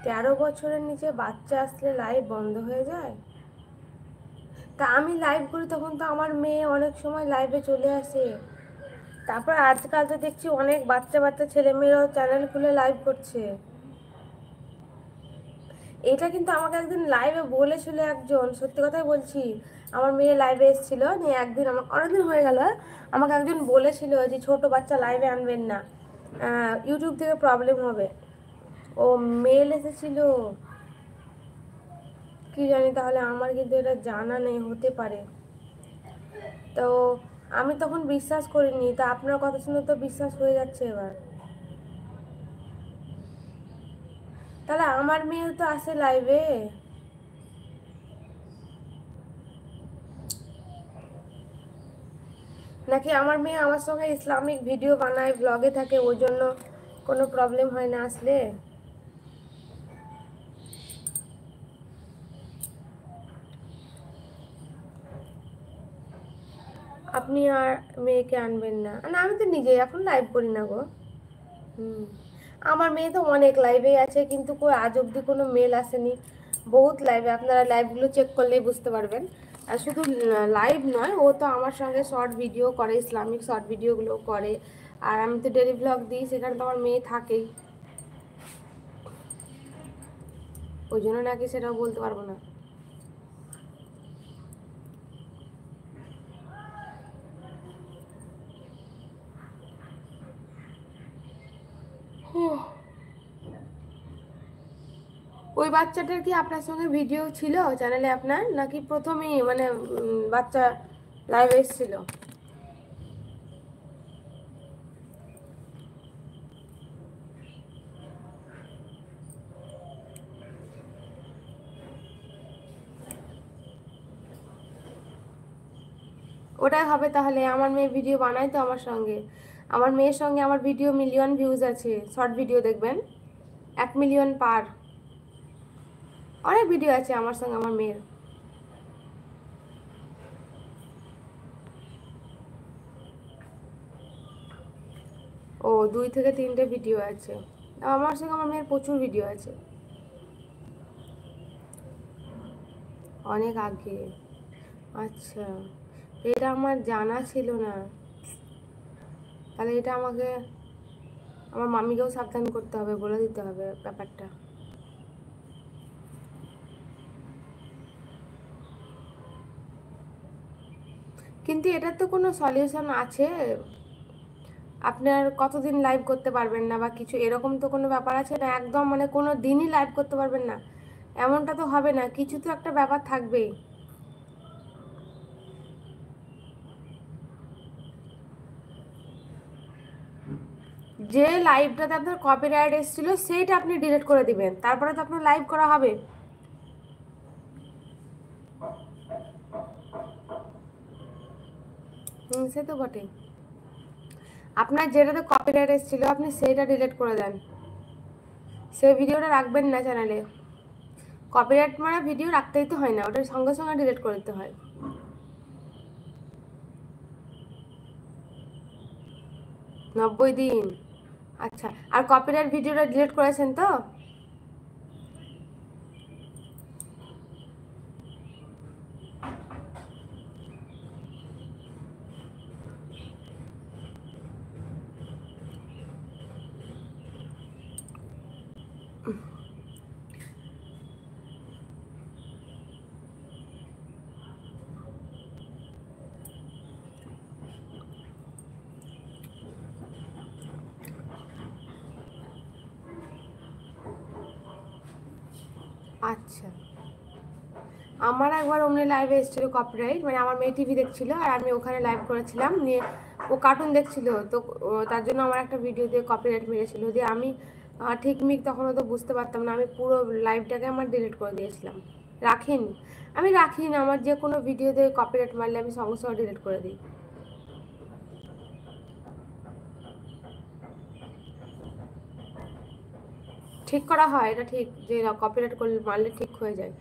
13 বছরের নিচে বাচ্চা আসলে লাইভ বন্ধ হয়ে যায়? তা আমি লাইভ করি তখন তো আমার মেয়ে অনেক সময় লাইভে চলে আসে। তারপর আজকাল তো দেখছি অনেক বাচ্চা বাচ্চা ছেলেমেয়েরাও চ্যানেল খুলে লাইভ করছে। এটা কিন্তু আমাকে একদিন লাইভে বলেছিল একজন, সত্যি কথাই বলছি। আমার মেয়ে লাইভে এসেছিল নিয়ে একদিন, আমাকে অনেকদিন হয়ে গেল, আমাকে একজন বলেছিল যে ছোট বাচ্চা লাইভে আনবেন না, ইউটিউব থেকে প্রবলেম হবে। ও মেল এসেছিল, কি জানি, তাহলে আমার কিন্তু এটা জানা নেই, হতে পারে। তো আমি তখন বিশ্বাস করিনি, তা আপনার কথা শুনে তো বিশ্বাস হয়ে যাচ্ছে এবার। তাহলে আমার মেয়েও তো আসে লাইভে। নাকি আমার মেয়ে আমার সঙ্গে ইসলামিক ভিডিও বানায়, ব্লগে থাকে, ওই জন্য কোনো প্রবলেম হয় না আসলে? আপনি আর মেয়েকে আনবেন না? না, আমি তো নিজেই এখন লাইভ করি না গো। হুম। আমার মেয়ে তো অনেক লাইভেই আছে, কিন্তু কই আজ অব্দি কোনো মেল আসেনি। বহুত লাইভে, আপনারা লাইভগুলো চেক করলেই বুঝতে পারবেন। আর শুধু লাইভ নয়, ও তো আমার সঙ্গে শর্ট ভিডিও করে, ইসলামিক শর্ট ভিডিওগুলো করে। আর আমি তো ডেলি ব্লগ দিই, সেখানে তো আমার মেয়ে থাকেই। ওই জন্য নাকি সেটাও বলতে পারবো না। ওই বাচ্চাটার কি আপনার সঙ্গে ভিডিও ছিল চ্যানেলে আপনার, নাকি প্রথমেই মানে বাচ্চা লাইভ এসেছিল? ওটাই হবে তাহলে। আমার মেয়ে ভিডিও বানায় তো আমার সঙ্গে। আমার মেয়ের সঙ্গে আমার ভিডিও মিলিয়ন ভিউজ আছে, শর্ট ভিডিও দেখবেন 1 মিলিয়ন পার। অনেক ভিডিও আছে আমার সঙ্গে আমার মেয়ের। ও 2 থেকে 3টে ভিডিও আছে। আমার সঙ্গে আমার মেয়ের প্রচুর ভিডিও আছে, অনেক আগে। আচ্ছা, এটা আমার জানা ছিল না। তাহলে এটা আমাকে আমার মাম্মিকেও সাবধান করতে হবে, বলে দিতে হবে ব্যাপারটা। কিন্তু এটার তো কোনো সলিউশন আছে? আপনার কতদিন লাইভ করতে পারবেন না বা কিছু এরকম তো কোনো ব্যাপার আছে না? একদম মানে কোনো দিনই লাইভ করতে পারবেন না এমনটা তো হবে না, কিছু তো একটা ব্যাপার থাকবেই। যে লাইভটাতে আপনার কপিরাইট এসেছিল সেইটা আপনি ডিলিট করে দিবেন, তারপরে তো আপনার লাইভ করা হবে। সে তো বটেই। আপনার যেটাতে কপিরাইট এসেছিল আপনি সেইটা ডিলিট করে দেন, সেই ভিডিওটা রাখবেন না চ্যানেলে। কপিরাইট মারা ভিডিও রাখতেই তো হয় না, ওটা সঙ্গে সঙ্গে ডিলিট করে দিতে হয়। 90 দিন? আচ্ছা, আর কপিরাইট ভিডিওটা ডিলিট করেছেন তো? আচ্ছা, আমার একবার অমনি লাইভে এসেছিল কপিরাইট, মানে আমার মেয়ে টিভি দেখছিল আর আমি ওখানে লাইভ করেছিলাম, নিয়ে ও কার্টুন দেখছিল তো, তার জন্য আমার একটা ভিডিও দিয়ে কপিরাইট মেরেছিল, দিয়ে আমি ঠিক মিক তখনও তো বুঝতে পারতাম না, আমি পুরো লাইভটাকে আমার ডিলিট করে দিয়েছিলাম। রাখিনি, আমি রাখি না, আমার যে কোনো ভিডিওতে কপিরাইট মারলে আমি সঙ্গে সঙ্গে ডিলিট করে দিই। ঠিক করা হয়, এটা ঠিক যে কপিরাইট করলে মারলে ঠিক হয়ে যায়।